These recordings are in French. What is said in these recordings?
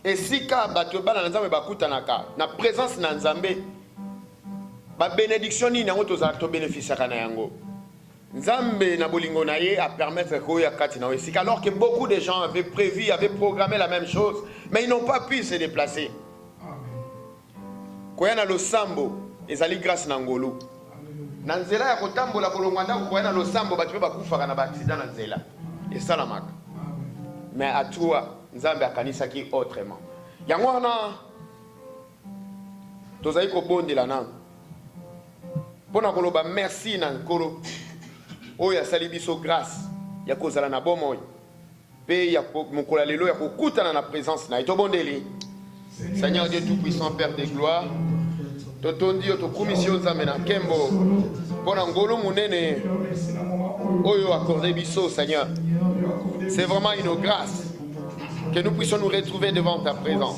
Et si ka bato bana nzambe bakutanaka na présence na nzambe ba bénédiction ni nango tozala to bénéficier na yango nzambe na bolingo na ye a permettre ko ya kati na esika alors que beaucoup de gens avaient prévu avaient programmé la même chose mais ils n'ont pas pu se déplacer. Koya na losambo ezali grâce na ngolo na nzela ya kotambola kolongwanda koya na losambo bato bakufaka na ba accident na nzela et ça la marque. Mais à toi nzambe akanisaki autrement yango wana tozali kobondela nano mpona koloba merci na nkolo oyo asali biso grâce ya kozala na bomoi mpe ya mokolo ya lelo ya kokutana na présence na ye tobondeli. Seigneur Dieu tout-puissant, Père de gloire, totondi yo tokumisi yo nzambe na nkembo mpona ngolo munene oyo accordé biso Seigneur. C'est vraiment une grâce que nous puissions nous retrouver devant ta présence.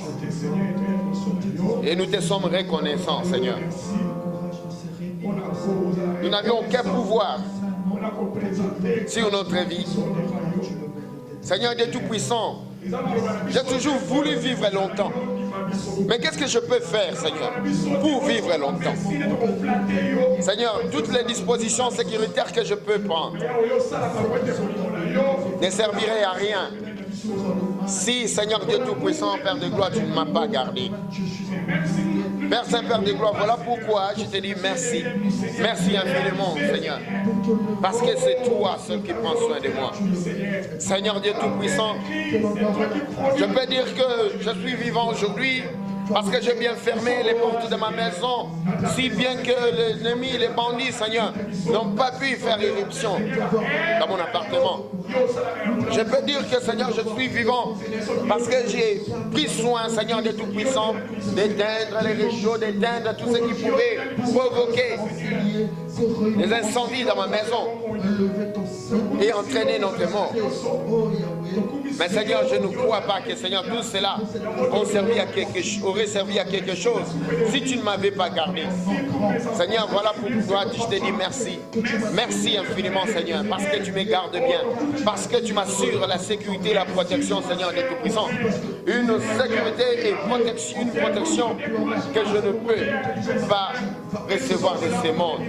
Et nous te sommes reconnaissants, Seigneur. Nous n'avions aucun pouvoir sur notre vie. Seigneur Dieu Tout-Puissant, j'ai toujours voulu vivre longtemps. Mais qu'est-ce que je peux faire, Seigneur, pour vivre longtemps? Seigneur, toutes les dispositions sécuritaires que je peux prendre ne serviraient à rien si, Seigneur Dieu Tout-Puissant, Père de gloire, tu ne m'as pas gardé. Père Saint, Père de gloire, voilà pourquoi je te dis merci. Merci infiniment, Seigneur. Parce que c'est toi seul qui prends soin de moi. Seigneur Dieu Tout-Puissant, je peux dire que je suis vivant aujourd'hui parce que j'ai bien fermé les portes de ma maison, si bien que l'ennemi, les bandits, Seigneur, n'ont pas pu faire éruption dans mon appartement. Je peux dire que, Seigneur, je suis vivant parce que j'ai pris soin, Seigneur Dieu Tout-Puissant, d'éteindre les réchauds, d'éteindre tout ce qui pouvait provoquer les incendies dans ma maison et entraîné notre mort. Mais Seigneur, je ne crois pas que Seigneur, tout cela aurait servi à quelque chose si tu ne m'avais pas gardé. Seigneur, voilà pourquoi je te dis merci. Merci infiniment, Seigneur, parce que tu me gardes bien, parce que tu m'assures la sécurité et la protection, Seigneur, de Tout-Puissant. Une sécurité et une protection que je ne peux pas recevoir de ces mondes.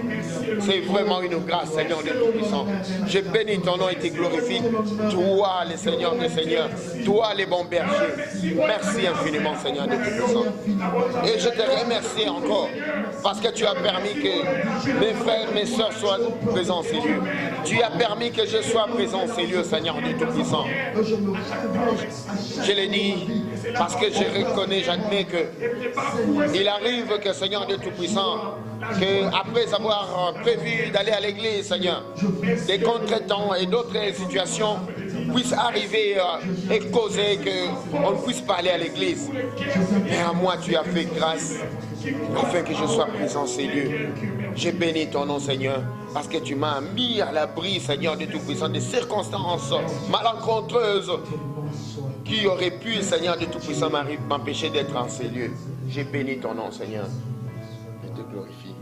C'est vraiment une grâce, Seigneur, de Tout-Puissant. Je bénis ton nom et te glorifie. Toi, le Seigneur des Seigneurs, toi, les bons bergers. Merci infiniment, Seigneur, de Tout-Puissant. Et je te remercie encore parce que tu as permis que mes frères, mes soeurs soient présents en ces lieux. Tu as permis que je sois présent en ces lieux, Seigneur, de Tout-Puissant. Je l'ai dit parce que je reconnais, j'admets que il arrive que, Seigneur de Tout-Puissant, qu'après avoir prévu d'aller à l'église, Seigneur, des contretemps et d'autres situations puissent arriver et causer qu'on ne puisse pas aller à l'église. Mais à moi, tu as fait grâce afin que je sois présent en ces lieux. J'ai béni ton nom, Seigneur, parce que tu m'as mis à l'abri, Seigneur de Tout-Puissant, des circonstances malencontreuses qui auraient pu, Seigneur de Tout-Puissant, m'empêcher d'être en ces lieux. J'ai béni ton nom, Seigneur. Je te glorifie.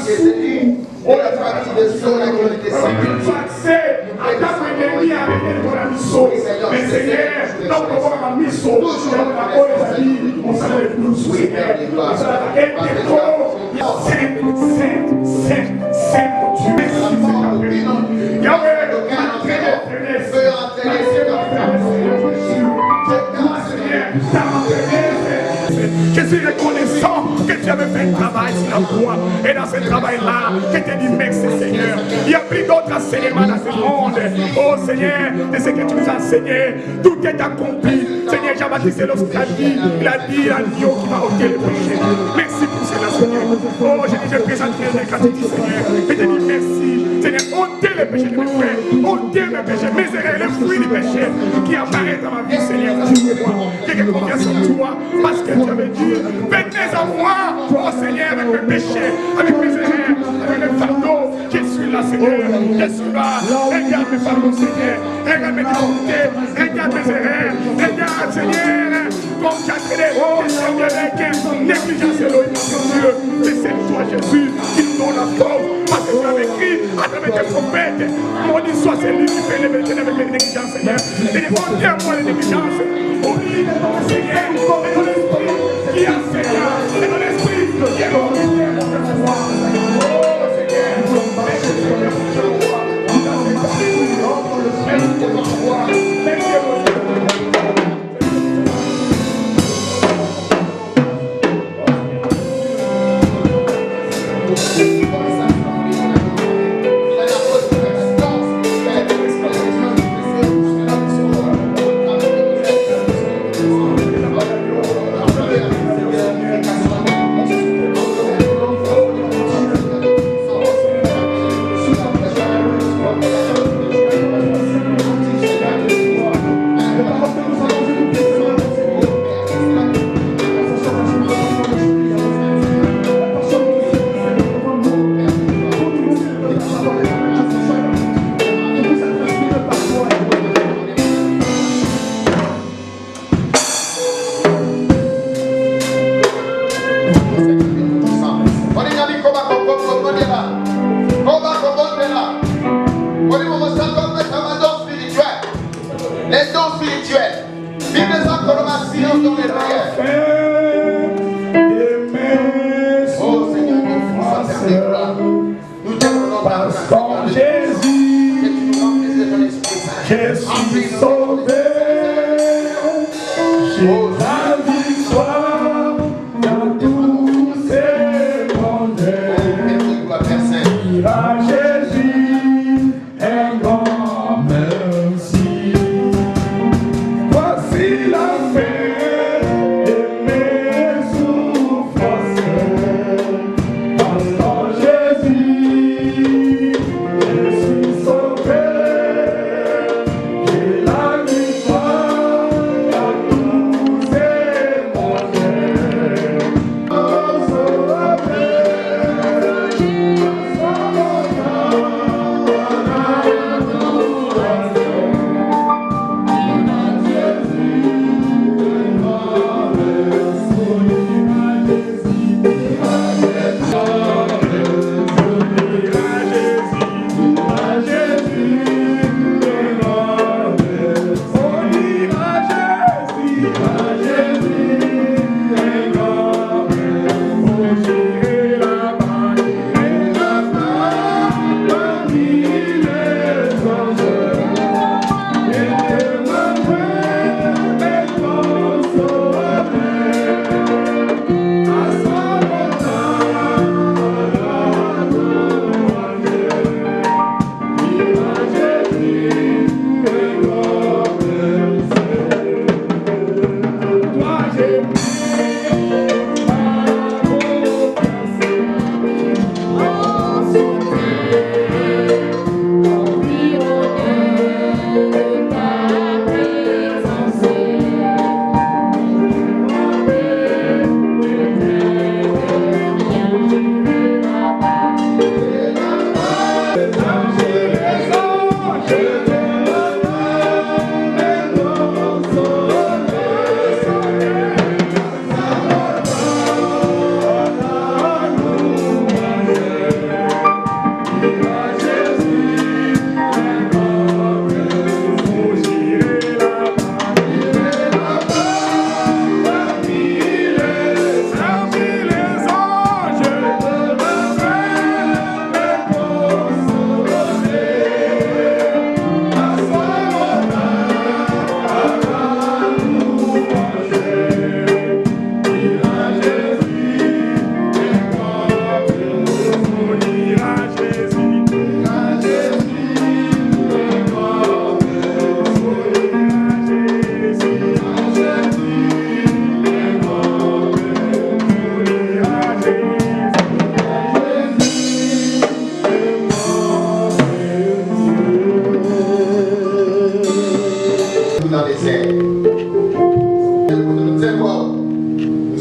qui est élu, on a partie de ceux qui ont été sacrifiés. Mais Seigneur, donc on va ma mission, on s'en est plus Seigneur. Je suis reconnaissant que tu avais fait un travail sur la croix. Et dans ce travail-là, que tu as dit merci Seigneur. Il y a plus d'autres enseignements dans ce monde. Oh Seigneur, de ce que tu nous as enseigné, tout est accompli. Seigneur, Jean-Baptiste, lorsqu'il a dit l'agneau qui va ôter le péché. Merci pour cela Seigneur. Oh, je présente les gratitude Seigneur. Et je dis merci. Seigneur, ôtez le péché de mes frères. Ôtez mes péchés, mes erreurs, les fruits du péché qui apparaissent dans ma vie Seigneur. J'ai confiance en toi parce que tu avais dit, venez à moi, oh Seigneur, avec mes péchés, avec mes erreurs, avec mes fardeaux. Je suis là, Seigneur, je suis là. Regarde mes fardeaux, Seigneur. Regarde mes difficultés, regarde mes erreurs. Regarde, Seigneur, comme tu as traité tes Seigneur avec négligence et l'eau, Dieu. Mais c'est toi, Jésus, qui nous donne la force. Parce que tu avais écrit à travers tes prophètes. Maudit soit celui qui fait les métiers avec les négligences, Seigneur. Et les frontières, moi, les négligences. Au lit de ton Seigneur, et dans l'esprit qui a Seigneur, et dans l'esprit qui est mon Seigneur, mon foi. Oh Seigneur, merci Seigneur, je le vois. Merci pour ma foi. Merci pour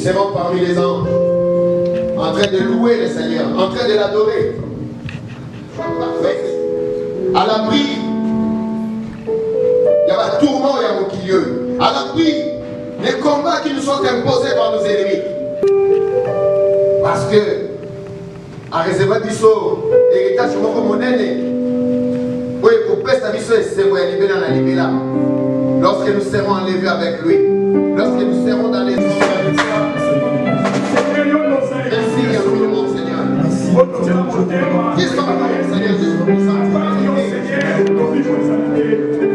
serons parmi les anges, en train de louer le Seigneur, en train de l'adorer. À l'abri, il y a un tourment, il y a un milieu. À l'abri, les combats qui nous sont imposés par nos ennemis. Parce que, à réserver Bisso, héritage sur mon monnaie, oui, pour pester Bisso et c'est moi, libérer dans la libéra. Lorsque nous serons enlevés avec lui, lorsque nous serons dans les merci infiniment, Seigneur. Qui sont nous, Seigneur Dieu Tout-Puissant?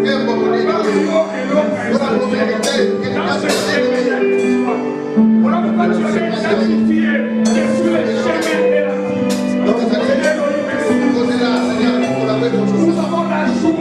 Quel bon monnaie de Dieu. Voilà notre héritage, héritage de nous avons la joie.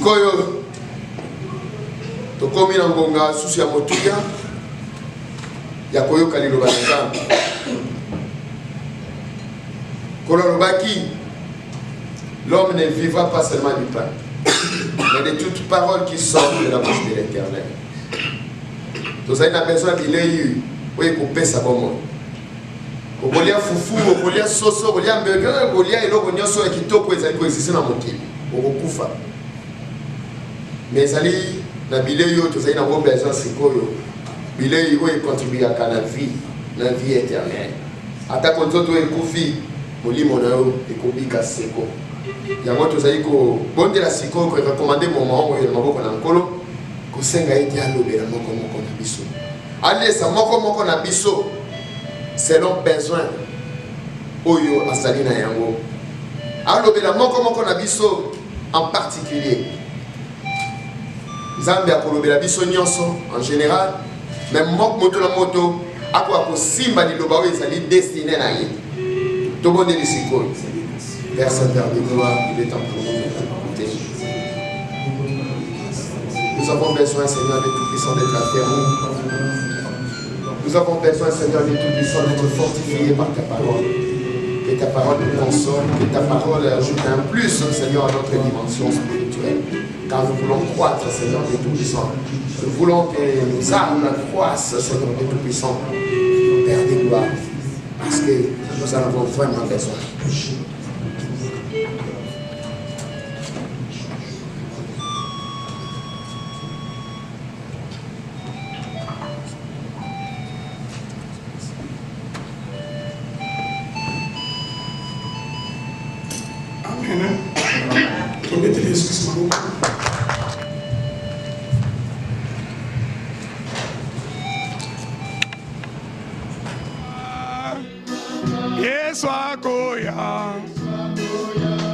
Sikoyo, tokomi na ngonga susu ya motuya, ya koyoka liloba na Nzambe. Kololobaki, l'homme ne vivra pas seulement du pain, mais de toute parole qui sort de la bouche de l'Éternel. Nous avons besoin de l'œil, oui, pour payer sa bonne. Pour voler foufou, pour voler soso, pour voler burger, pour voler et l'autre, on a qui toque pour les exister dans mon kil. Pour beaucoup mais ali na bileyo to sai na bo besoin sikoyo bileyo ko contribuer à la vie éternelle ata ko nzoto e kufi molimo na yo e ko bika seko ya moto sai ko bonde la sikoyo ko recommander moment o maboko na nkolo ko senga eti alobela moko na biso allez sa moko na biso selon besoin oyo asali na yango alobela moko na biso en particulier. Nzambe akolobela biso nyonso en général, même moto na moto ako simba liloba oyo ezali destiné na ye. Tobondeli sikoyo. Père Saint-Père de gloire, il est temps pour nous d'écouter. Nous avons besoin, Seigneur, de Tout-Puissant d'être affermi. Nous avons besoin, Seigneur, de Tout-Puissant d'être fortifié par ta parole. Que ta parole nous console, que ta parole ajoute un plus, Seigneur, à notre dimension spirituelle. Car nous voulons croître, Seigneur, de Tout-Puissant. Nous voulons que nos âmes croissent, Seigneur, de Tout-Puissant. Père des gloires, parce que nous en avons vraiment besoin. Amen. Mettez-les, excusez-moi. Yesu akoya,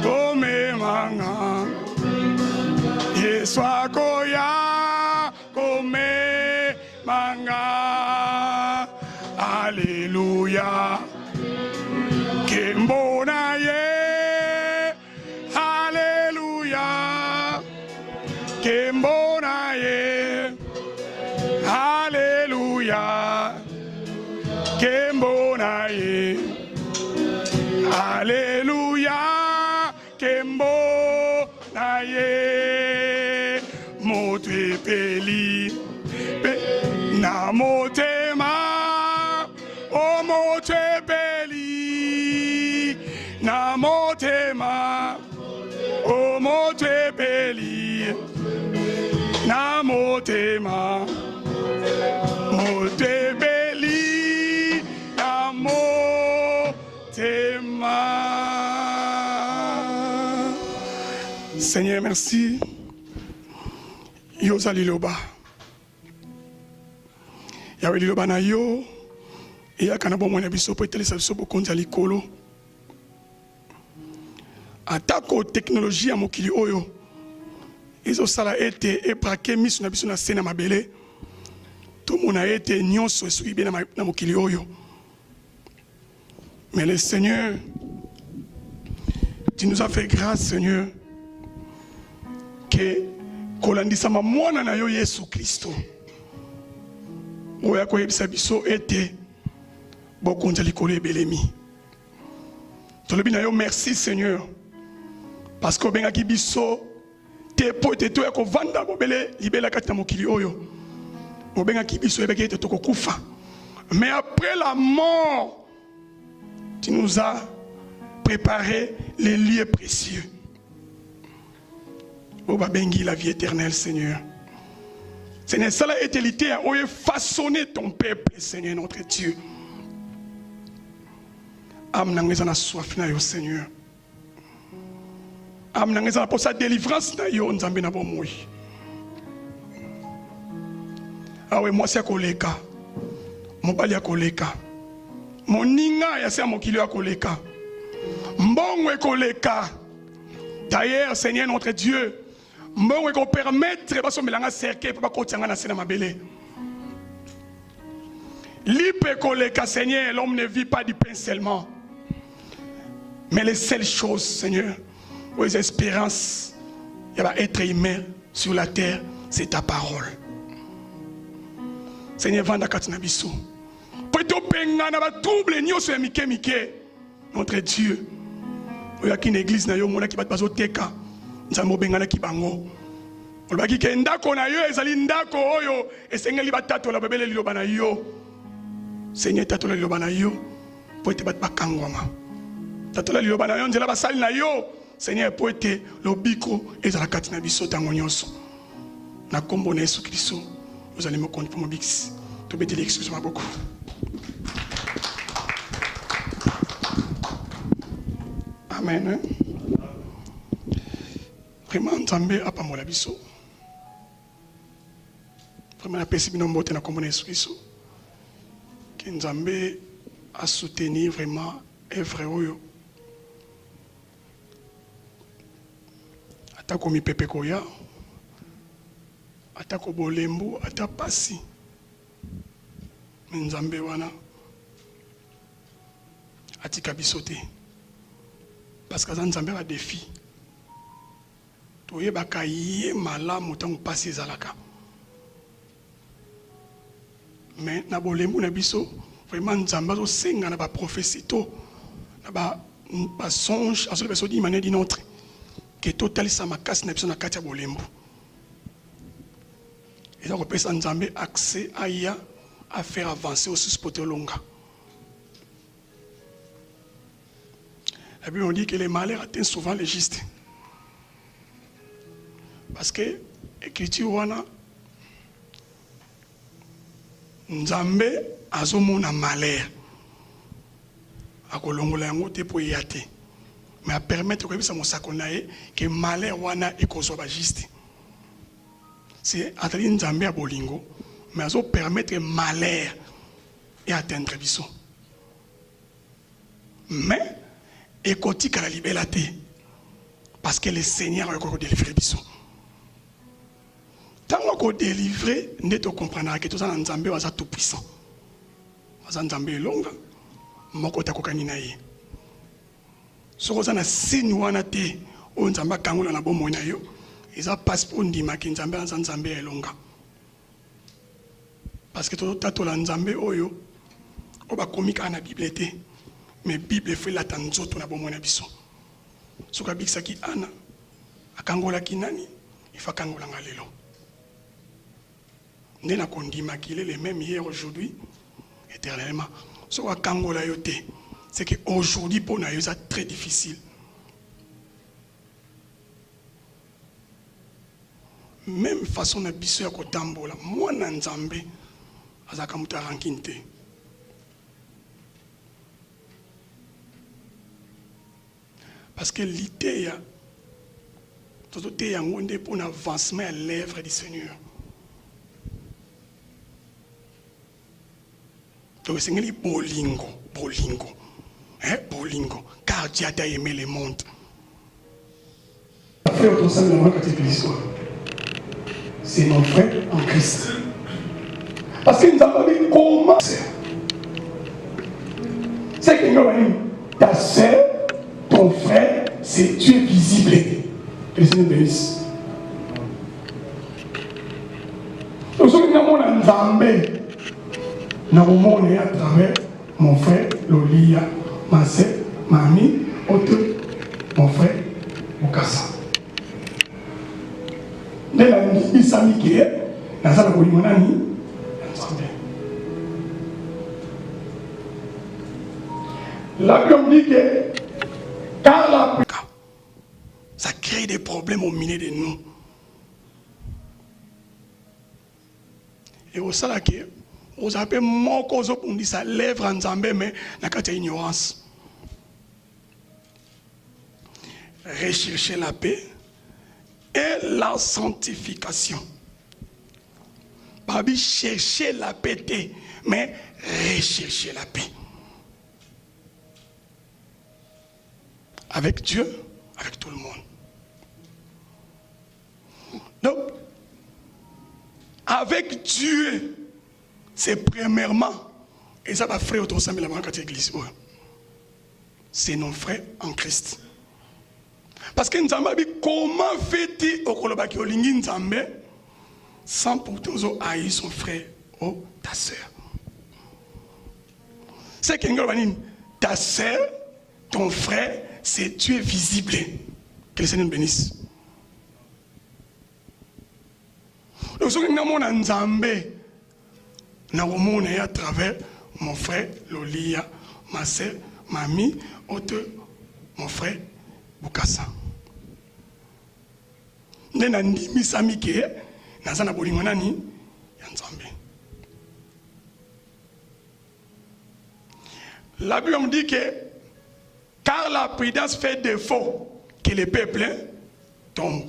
kome manga. Yesu akoya, kome manga. Alléluia. Kembona ye. Alléluia. Kembona ye. Alléluia. Kembona ye. Alléluia, Kembo naye, motu peli, na motema, o motu peli, na motema, o motu peli, na motema, motu peli, na motema. Seigneur, merci. Yo zali loba. Yawe liloba na yo. Eya kana bo mwana biso po etelisa biso bokonzi ya likolo. Atako technologie ya mokili oyo. Ezosala ete ebrake miso na biso na se na mabele. Tomona ete nyonso esuki bien na mokili oyo. Mais le Seigneur, tu nous as fait grâce, Seigneur, que kolandisama mwana na yo Yesu Kristo. Oya koyebisa biso ete bokonza likolo ebelemi. Tolobi na yo merci, Seigneur, parce que bengaki biso te po te to ya kovanda bobele libela kati na mokili oyo. Bengaki biso ebeki ete tokokufa. Mais après la mort, tu nous as préparé les lieux précieux. Oba bengi la vie éternelle, Seigneur. Seigneur, ça la éternité a façonné ton peuple, Seigneur, notre Dieu. Am nangeza soif na yo, Seigneur. Am nangeza pour sa délivrance na yo, nzambe na bomoi. Ah oui, moi c'est koleka. Mon bali a koleka. Moninga ya se mokili ya koleka. Mbongwe koleka. D'ailleurs, Seigneur notre Dieu, mbongwe ko permettre baso melanga cercle pa ko tianga na sena mabele. Lipe koleka, Seigneur, l'homme ne vit pas du pain seulement. Mais les seules choses, Seigneur, aux espérances il y a un être humain sur la terre, c'est ta parole. Seigneur, vanda katina biso. Peut-être penga na ba trouble nyoso ya mike mike. Notre Dieu. Oya ki na église na yo mona ki bat bazo teka. Nzambo benga na ki bango. Olobaki ke ndako na yo ezali ndako oyo esengeli batatu la bebele liloba na yo. Seigneur tatu la liloba na yo. Peut-être bat bakangwama. Tatu la liloba na yo nzela basali na yo. Seigneur peut-être lobiko ezala katina biso tango nyonso. Na kombo na Yesu Kristo. Vous allez me compter pour mon bix. Tout bêtez, excusez-moi beaucoup. Amen. Vraiment, Nzambe a pas mon labiso. Vraiment, la personne qui n'a pas commun Yesu. Que Nzambe a soutenu vraiment œuvre oyo. Ata komi pepe koya. Ata ko bolembu, ata pasi. Nzambe wana atika bisote. Parce que Nzambe a défi. Toyebaka ye malamu tango pasi ezalaka. Mais na bolembu na biso, vraiment Nzambe zo senga na ba prophétie to na ba songe, asolo beso di manière d'une autre. Que total sa makasi na biso na kati ya bolembu. Et donc, on peut s'enjamber accès à faire avancer aussi ce poteau longa. La Bible dit que les malheurs atteignent souvent les justes. Parce que l'écriture wana Nzambe azomona malheur. Akolongola yango te po yate. Mais à permettre que ça mosakonaye que malheur wana ekozoba juste. C'est Atali Nzambe à Bolingo, mais ça permettre malheur et atteindre biso. Mais écoute à la liberté, parce que le Seigneur a encore délivré biso. Tant qu'on délivre, nous comprendrons que tout ça Nzambe va tout puissant. Nzambe est long, moko takokani na ye. Ce qu'on a signe wana te, on Nzamba kangola na bomo na yo. Ils ont passé pour ndima ki Nzambe na Nzambe elonga. Parce que tout tato la Nzambe oyo oba komika na Bible te. Mais Bible fait la tanzoto na bomo na biso. Soka bikisa ki ana akangola ki nani ifa kangola ngalelo. Ndena kondima ki le même hier aujourd'hui éternellement. Soka kangola yote. C'est que aujourd'hui pour na yo c'est très difficile. Même façon na biso ya kotambola mwana Nzambe azaka muta rankinte. Parce que l'idée ya toto te yango nde pour l'avancement à l'œuvre du Seigneur. Donc c'est ngeli bolingo. Bolingo car Dieu a aimé le monde. Frère ton sang dans la l'histoire. C'est mon frère en Christ. Parce que nous avons dit comment c'est que nous avons dit ta sœur, ton frère, c'est Dieu visible. Que le Seigneur bénisse. Nous sommes dans Nzambe. Nous avons à travers mon frère, Lolia, ma sœur, ma amie, mon frère, Mokassa. La Bible dit que car ça crée des problèmes au milieu de nous. Et au salaire que vous avez mon cause pour dire ça lèvre en Zambé mais la carte ignorance. Rechercher la paix et la sanctification. Pas chercher la paix, mais rechercher la paix. Avec Dieu, avec tout le monde. Donc, avec Dieu, c'est premièrement, et ça va frère autour de la église, c'est nos frères en Christ. Parce que Nzambe dit comment fait-il au kolobaki olingi Nzambe sans pourtant haïr son frère ou ta sœur. C'est que ta sœur, ton frère, c'est Dieu visible. Que le Seigneur nous bénisse. Donc, ce que nous avons Nzambe, nous avons à travers mon frère Lolia, ma sœur, mamie, mon frère Bukasa. Nous avons dit, Misami Ke, nous avons dit, Nzambe. La Bible me dit que car la prudence fait défaut, que le peuple tombe.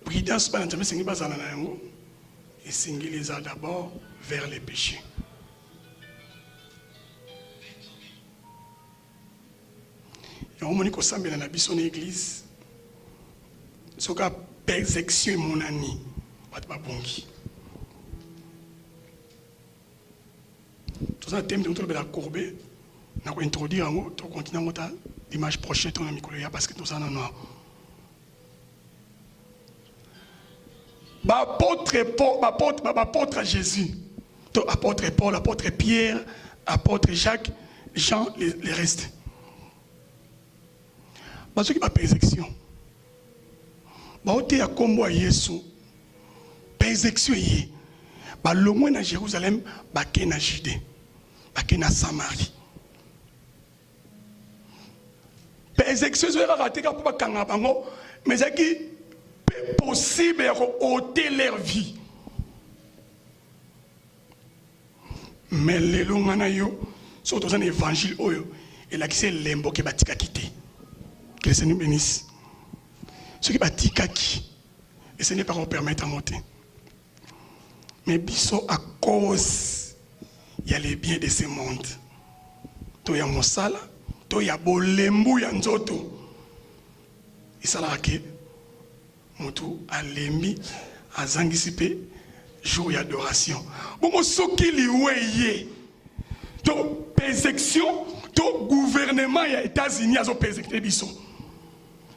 Prudence, et singulier les a d'abord vers les péchés. Et on m'a dit que ça dans la son église, ce cas persécution mon ami, pas bongi. Tout ça, thème de la courbe, on va introduire un mot, on continue à l'image prochaine, parce que tout ça, non, non. Apôtre Jésus, apôtre Paul, apôtre Pierre, apôtre Jacques, Jean, les restes. Parce que la persécution, il y a combo à Jésus, persécution, le moins à Jérusalem, il y a Judée, il y a Samarie. Persécution, c'est raté pour mais c'est possible d'ôter leur vie. Mais les longs sont dans un évangile et là c'est l'embo qui va quitter. Que le Seigneur bénisse. Ce qui va qui, le Seigneur va permettre à monter. Mais biso à cause il y a les biens de ce monde. To ya mosala, to ya bolembu ya nzoto. Isala ke mutu alembi azangisipe jour d'adoration. Bon soki liweye. To persécution, to gouvernement ya États-Unis azo persécuter biso.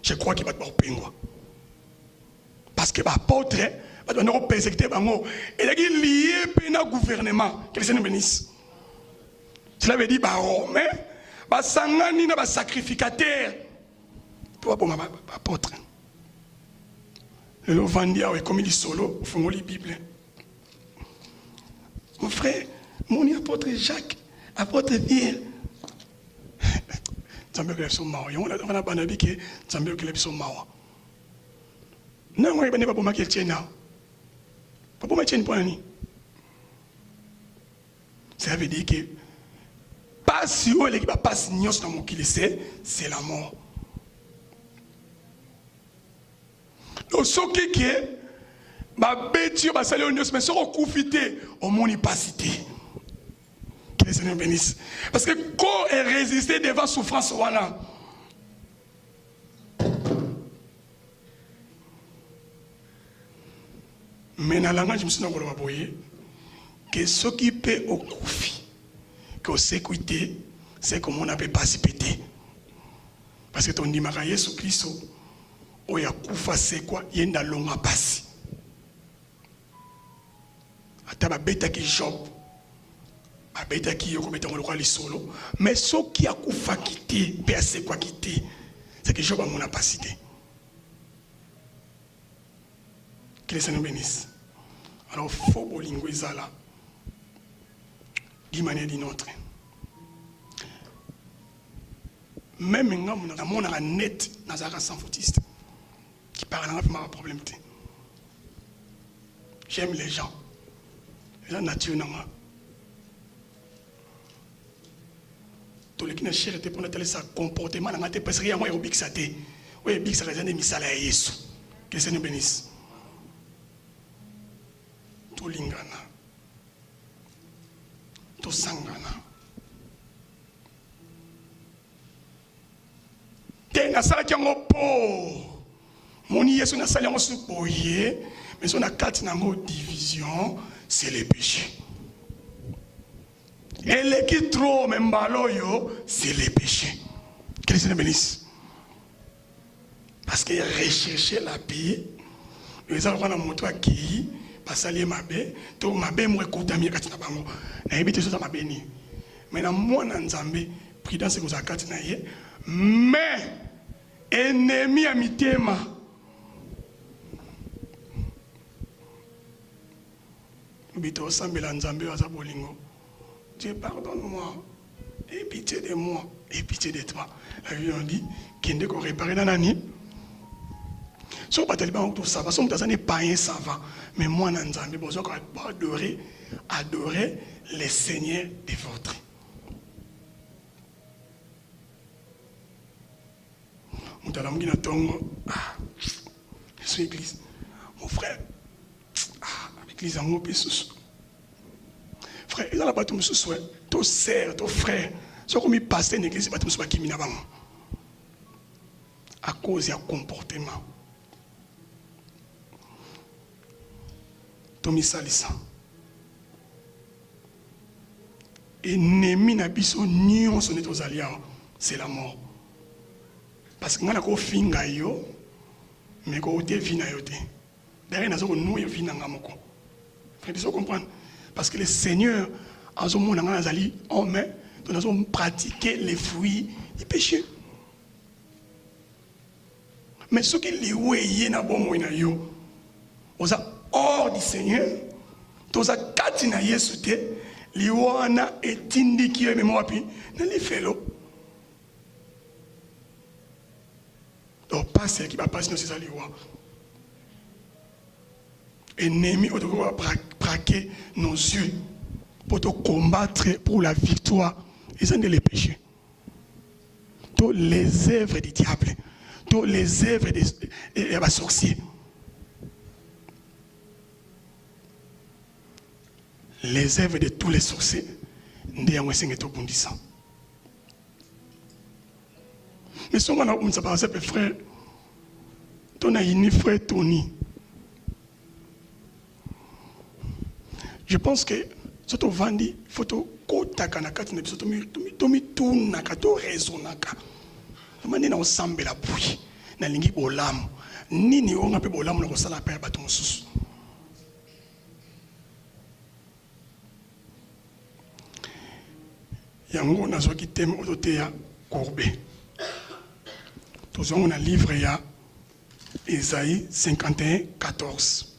Je crois qu'il va te pingwa. Parce que l'apôtre va te persécuter bango. Il est lié au gouvernement. Que le Seigneur bénisse. Cela veut dire que les Romains, les sangani, les sacrificateurs. Pour l'apôtre. Le Lovandia est comme il dit solo, il faut lire la Bible. Mon frère, mon apôtre Jacques, apôtre Pierre. Nzambe que sont morts. On a banabi que Nzambe que sont morts. Non, on est pas pour marquer le tien là. Pas pour mettre une poignée. Ça veut dire que pas si on est pas si nios dans mon qu'il c'est la mort. Donc ce qui est ma bête va saluer au nios mais sur profiter au monipacité. Que le Seigneur bénisse. Parce que corps est résisté devant souffrance voilà. Mais dans la langue, je me suis dit que ce qui peut au koufi, que sécurité, c'est comme on appelle pas si pété. Parce que ton dit que Jésus Christ, il y a koufa c'est quoi? Il y a une longue passe. Attends, bêta qui Job. Bêta qui est comme étant le roi les solo. Mais ce qui a koufa quitté, c'est quoi quitter? C'est que Job a mon capacité. Que le Seigneur bénisse. Alors, il faut que vous là, d'une manière ou d'une autre. Même quand on a un net dans un sans fautiste, qui parle avec un problème. J'aime les gens. La nature, non. Tout le qui n'a cherché pour notre comportement, on a été presque rien, on a oublié que ça était. Oui, big ça résonne des misales à Jésus. Que le Seigneur bénisse. To lingana, to sangana. Te na sala kiango po. Moni Yesu na sala yango supoye, mais on a quatre nango division, c'est les péchés. Et les qui trop même baloyo, c'est les péchés. Que le Seigneur bénisse. Parce qu'il recherchait la paix. Les gens ont montré qui parce que ma bé, tout ma bé moi écoute ami katina bango. Na ebité ça ma béni. Mais na moi na nzambe, prudence que vous a katina yé. Mais ennemi à mitema. Bito sambela nzambe wa bolingo. Dieu pardonne-moi. Aie pitié de moi. Aie pitié de toi. La Bible dit qu'il ne peut réparer dans l'année. Si on ne peut pas tout ça, parce que on n'est pas un savant. Mais moi, on a besoin adorer les seigneurs de votre. Je suis église. Mon frère, l'église a un peu sous. Frère, il n'y a pas de sous. Ton sœur, ton frère, ce qu'on me passe dans l'église, c'est pas qui m'y à cause du comportement. Tomi salisa. Ennemi na biso nyonso ne tozalia, c'est la mort. Parce que ngana ko finga yo, mais ko te vina yo te. Derrière nazo ko nou yo vina ngamoko. Frère, tu comprendre? Parce que le Seigneur a zo mona ngana zali en main, nous avons pratiqué les fruits du péché. Mais ce qui li weye na bomo na yo, oza hors du Seigneur, toza kati na Yesu te, li wana etindi ki yo memo wapi na li felo. Donc pas celle qui va passer dans ces aliwa. Ennemi, on doit braquer nos yeux pour te combattre pour la victoire. Ils sont les péchés. Toutes les œuvres du diable, toutes les œuvres des sorciers. Les œuvres de tous les sorciers, mais si on a un frère, ton a frère Tony. Je pense que surtout Vandi, photo kotaka na kati na biso tomi tunaka to raisonnaka. Mani na ensemble la bouille na lingi bolamu. Nini on appelle bolamu na kosala pa bato mosusu. Yango nazo ki thème autoté ya courbé. Tous on a livre ya Isaïe 51 14.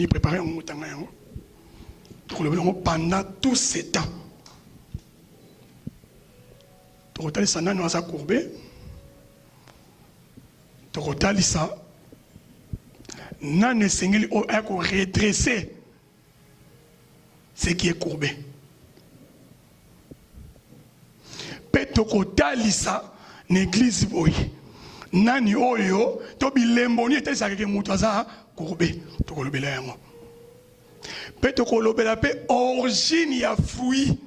Préparé pendant tout ce temps. Tu as nous a courbé. Tu as ça. Nan sengeli o ako redresser ce qui est courbé. Petoko talisa l'église boy. Nani oyo to bilembo ni tesa ke mutu aza courbé to kolobela yango pe to kolobela pe origine ya fruit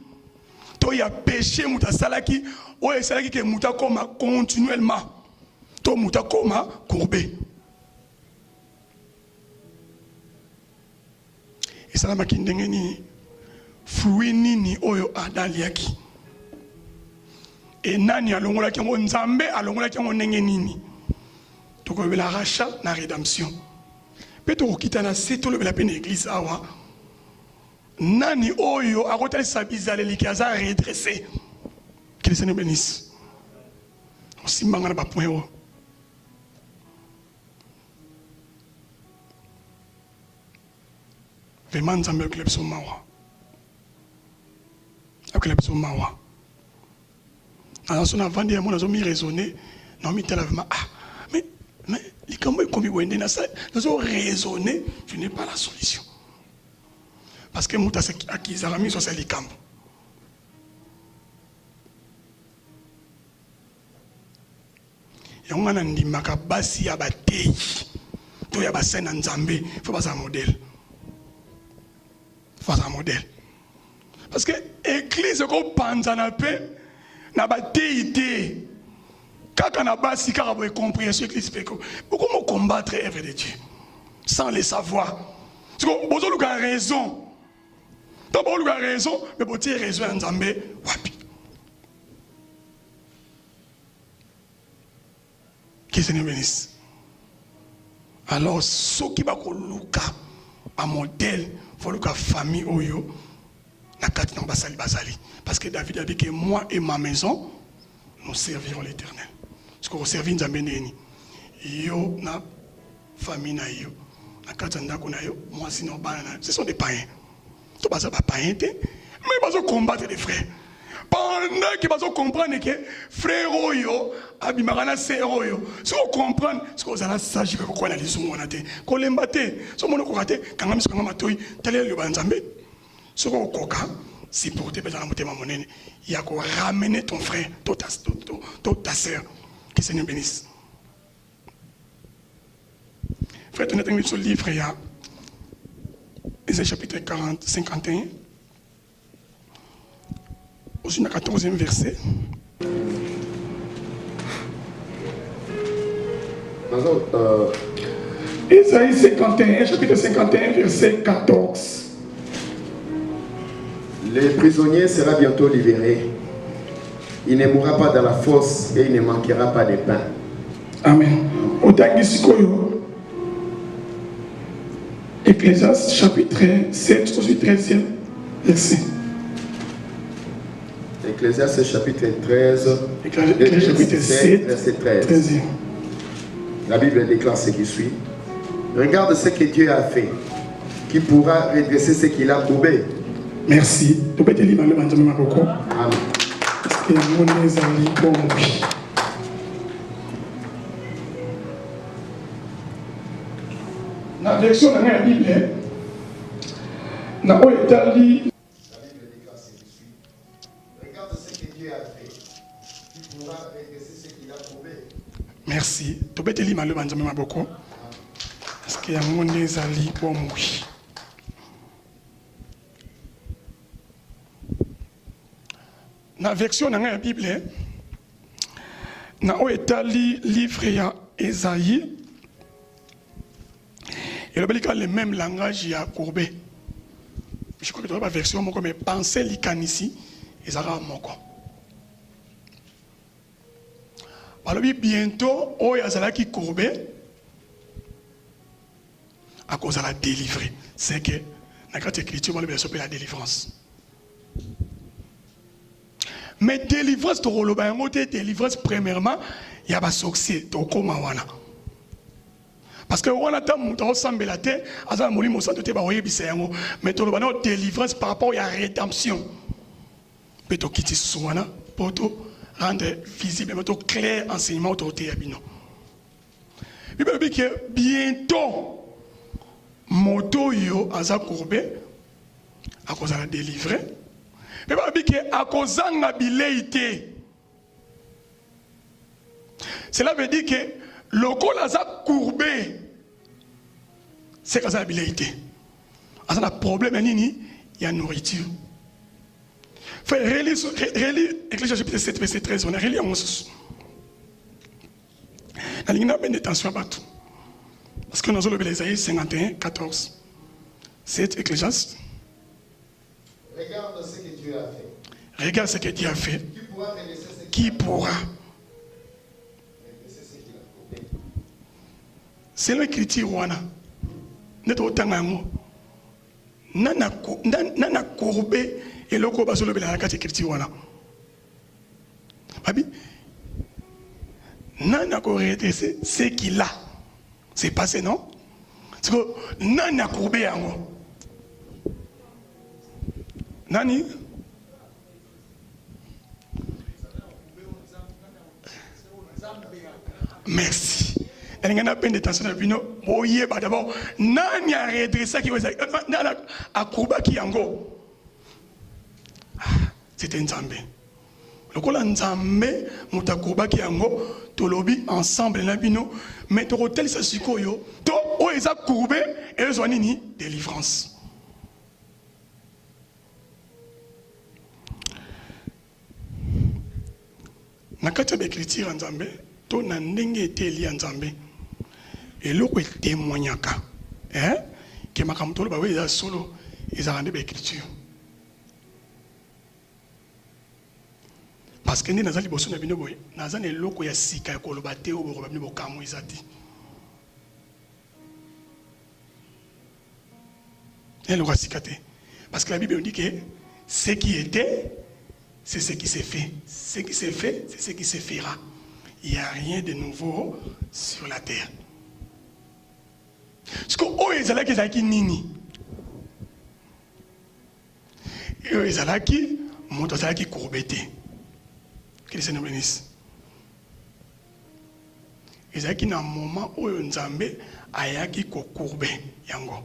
to ya péché mutu asalaki oyo esalaki ke mutu akoma continuellement to mutu akoma courbé esalamaki ndenge nini fruit nini oyo adaliaki et nani alongolaki yango nzambe alongolaki yango ndenge nini tokolobela rachat na rédemption pe tokokita na se tolobela pe na église awa nani oyo akotalisa bizaleliki aza redressé que le Seigneur bénisse osimbanga na bapoint oyo vraiment nzambe akokela biso mawa akokela biso mawa alors on a vendu à mon ami raisonné non mais vraiment mais les comment comme ils vendent ça nous avons raisonné tu n'es pas la solution parce que muta c'est acquis à la mise sur les camps et on a dit makabasi ya batei to ya basen na nzambe faut pas un modèle parce que église ko panza na paix na batéité kaka na basi kaka boye compréhension église peko comment combattre œuvre de Dieu sans le savoir parce que bozo luka raison tant que a raison mais pour dire raison en Nzambe wapi. Que Seigneur bénisse. Alors ce qui va luka un modèle pour la famille oyo na kati na basali basali parce que David a dit que moi et ma maison nous servirons l'Éternel. Parce qu'on servit Nzambe neni yo na famille na yo na kati na ndako na yo moi sinon bana ce sont des païens. To baza ba païens mais bazo combattre les frères. Pendant que bazo comprendre que frère oyo abimaka sœur oyo si on comprendre ce que vous allez sage que quoi na lizumu na te ko lemba te so mono ko raté kanga miso kanga matoi tele le banzambe ce ko koka si pour te bezana motema monene il y a ko ramener ton frère ta sœur que Seigneur bénisse. Frère tu n'es sur le livre il y a Ésaïe chapitre 51 au 14e verset. Ésaïe 51, chapitre 51, verset 14. Le prisonnier sera bientôt libéré. Il ne mourra pas dans la fosse et il ne manquera pas de pain. Amen. Ecclésiaste chapitre 7, au 13e verset. Ecclésiaste chapitre 13, Ecclésiaste chapitre 7, verset 13. 13e. La Bible déclare ce qui suit. Regarde ce que Dieu a fait. Qui pourra redresser ce qu'il a courbé? Merci. Amen. La version de la Bible, na oetali. Regarde ce que Dieu a fait. Qui pourra redresser ce qu'il a courbé? Merci. Tobeteli malo banzame maboko. Parce que yango nezali bomwi. Na version na la Bible, na oetali livre ya Esaïe. Et le Bible a le même langage ya courbé. Je crois que tu as la version moko mais penser likanisi ezara moko. Alors bientôt oyo azalaki courbé à cause de la délivrée. C'est que dans la écriture on appelle la délivrance. Mais délivrance to roloba yango te délivrance premièrement il y a ba succès to koma wana. Parce que on a tant de sambela te azala molimo santo te ba oyebisa yango mais to roloba no délivrance par rapport à la rédemption. Peto kiti suwana poto rendre visible mais to clair enseignement autorité ya bino. Bible dit que bientôt moto yo aza courbé à cause de la délivrée. Mais pas dit que à cause de la bileité. Cela veut dire que le col a courbé. C'est cause de la bileité. Il y a un problème, il y a nourriture. Frère, relis Ecclésiaste chapitre 7, verset 13. On a relu en Moses. La ligne n'a pas d'attention à battre. Parce que nous avons lu Ésaïe 51, 14. 7 Ecclésiaste. Regarde ce que Dieu a fait. Regarde ce que Dieu a fait. Qui pourra redresser ce qu'il a courbé? C'est l'écriture wana. Neto tangango. Nana courbé et le ko basolo bela kati écriture wana. Babi. Nana ko redresser ce qu'il a. C'est passé non? C'est que nana courbé yango. Nani? Merci. Elle n'a pas d'intention de venir. Boyer, d'abord, nani a redressé qui vous a courbé qui yango. C'était un Nzambe. Le col Nzambe, mouta courbé qui yango, to lobby ensemble na bino, mais to hotel sa sikoyo, to o eza courbé et ils ont ni délivrance. Nakati ya écriture en Nzambe to na ndenge eteli ya Nzambe eloko etémoignaka que makambo tolo ba eza solo ezala nde ba écriture parce que nous avons liboso na bino boye naza na eloko ya sika ya koloba te o boroba bino bokamwa ezati eloko ya sika te parce que la Bible dit que ce qui était c'est ce qui s'est fait, ce qui s'est fait c'est ce qui se fera. Il n'y a rien de nouveau sur la terre. Ce que oh ezalaki ezalaki nini oyo ezalaki moto azalaki courbe te. Que le Seigneur bénisse. Ezalaki na moment oyo Nzambe ayaki ko courbe yango.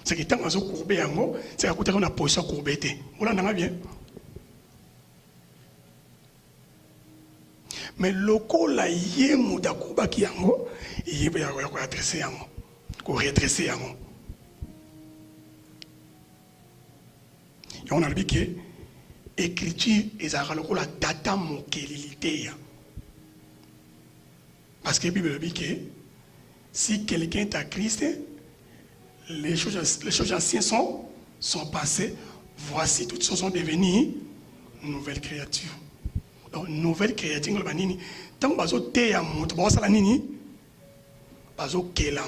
C'est que tant azo courbe yango, c'est que na position courbe te. Ola nanga bien. Mais loko la ye muda kuba ki yango, yebe ya ko adresser yango, ko redresser yango. Et on a dit que écriture ezalaka lokola tata mokelilité. Parce que la Bible dit que si quelqu'un est à Christ, les choses anciennes sont passées, voici toutes choses sont devenues nouvelles créatures. Donc nouvelle créature nini tant bazo te ya moto bazo la nini bazo kela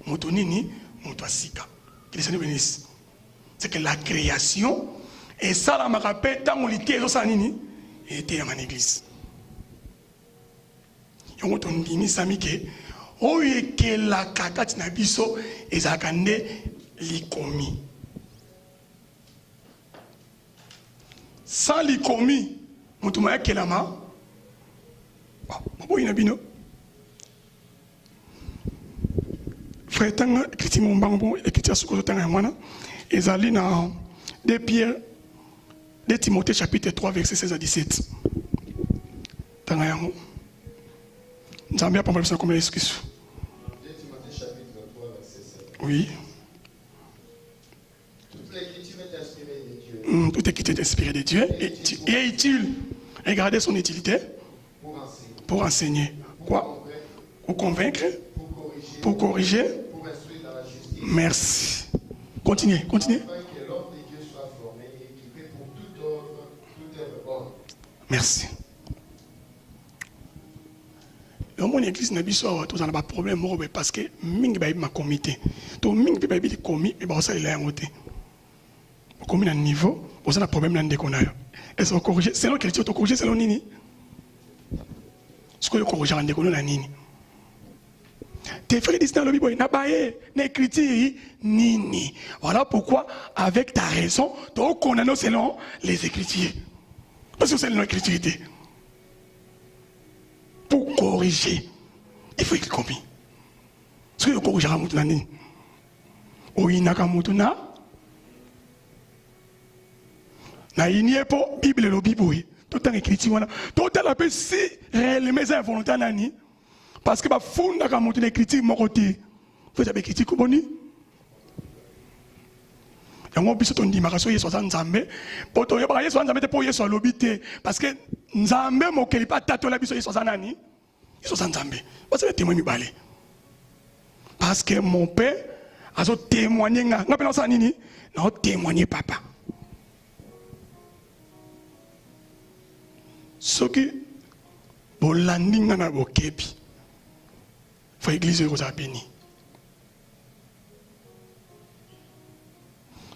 moto nini moto asika. Que le Seigneur bénisse. C'est que la création et ça la makape tant olité zo sa nini était à mon église. Yongo ton dimi sami ke oye ke la kakati na biso ezakande likomi. Sans likomi Moutoumaya Kelama, frère Tanga, écriture mon bango, écriture sur le Tanga Mwana, et allés dans 2 Pierre, 2 Timothée chapitre 3, verset 16 à 17. Tanga Yango. Nzambia pas mal comme excuse. 2 Timothée chapitre 3, verset 16. Oui. Toute l'écriture est inspirée de Dieu. Toute écriture est inspirée de Dieu et utile. Regardez son utilité pour enseigner. Quoi? Pour convaincre, pour corriger, pour instruire dans la justice. Merci. Continuez. Afin que l'homme de Dieu soit formé et équipé pour toute œuvre bonne. Merci. Dans mon église, nous avons un problème parce que Ming Baïb m'a comité. Donc Ming Baïb est commis, et ça il est en côté. Commis à un niveau, vous avez un problème dans le déconnage. Est-ce que vous corrigez? C'est l'autre qui est corrigé, c'est l'autre nini. Ce que vous corrigez en déconnage, c'est nini. Tes frères disent dans le Bible, n'a écrit nini. Voilà pourquoi, avec ta raison, tu connais selon les Écritures. Parce que c'est l'écriture. Pour corriger, il faut écrire combien. Ce que vous corrigez à Moutuna nini. Oinaka Moutuna. Na inie po Bible lo Bible tout temps écriture wana tout la pe si réellement c'est volonté nani parce que ba funda ka moto l'écriture moko te faut saber écriture ko boni yango biso to ndima ka so yeso nzambe po to yeba yeso nzambe te po yeso lobi te parce que nzambe mokeli pa tato la biso yeso nani yeso nzambe parce que témoin mi balé parce que mon père a so témoigner nga ngapela sa nini na témoigner papa. Ce qui est landing na bokebi faut église aux abéni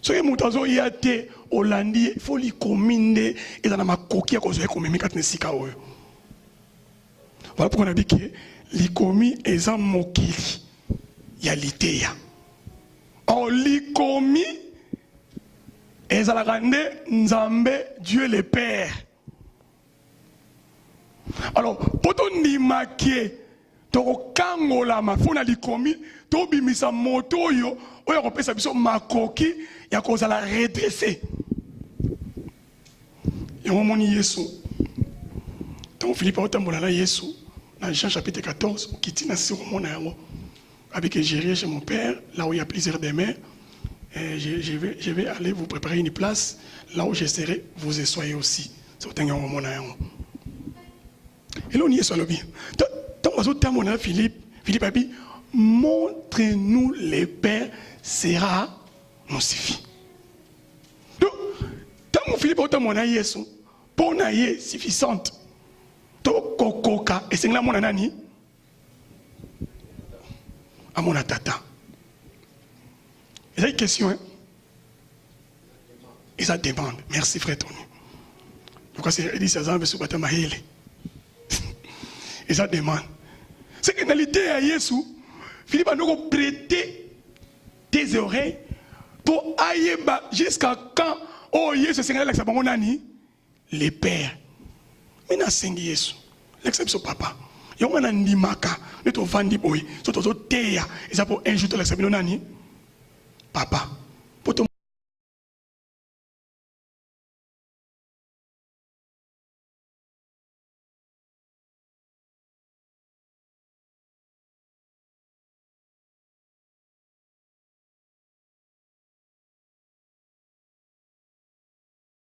ce qui mutazo yate olandi faut li commande et dans ma coquille ko zo ko memi katne sika oyo voilà pourquoi on a dit que li komi eza mokili ya liteya on li komi ezalaka nde Nzambe Dieu le Père. Alors, pour ton nimaké, to kangola mafuna likomi, to bimisa moto yo, oya ko pesa biso makoki ya ko za la redresser. Et on moni Yesu. Dans Philippe otambola la Yesu, dans Jean chapitre 14, qui tient sur mon yango. Avec j'irai chez mon père, là où il y a plusieurs des mers, je vais aller vous préparer une place, là où je serai, vous y soyez aussi. C'est au mon yango. Et là, on y est sur le bien. Tant que Philippe a dit, montrez-nous les pères, sera nous suffit. Donc, tant que Philippe a dit, pour naïe suffisante. To kokoka et c'est là mon nani à mon tata. Et ça une question hein? Et ça demande. Merci frère Tony. Pourquoi c'est dit ça ça veut se battre mahele. Et ça demande. C'est que dans l'idée à Jésus, Philippe a nous prêté tes oreilles pour ailler jusqu'à quand oh Jésus c'est là que ça va nani les pères. Mais na sengi Yesu. L'exception papa. Yo ngana ndimaka neto vandi boy. So to teya. Et ça pour injouter l'exception nani papa.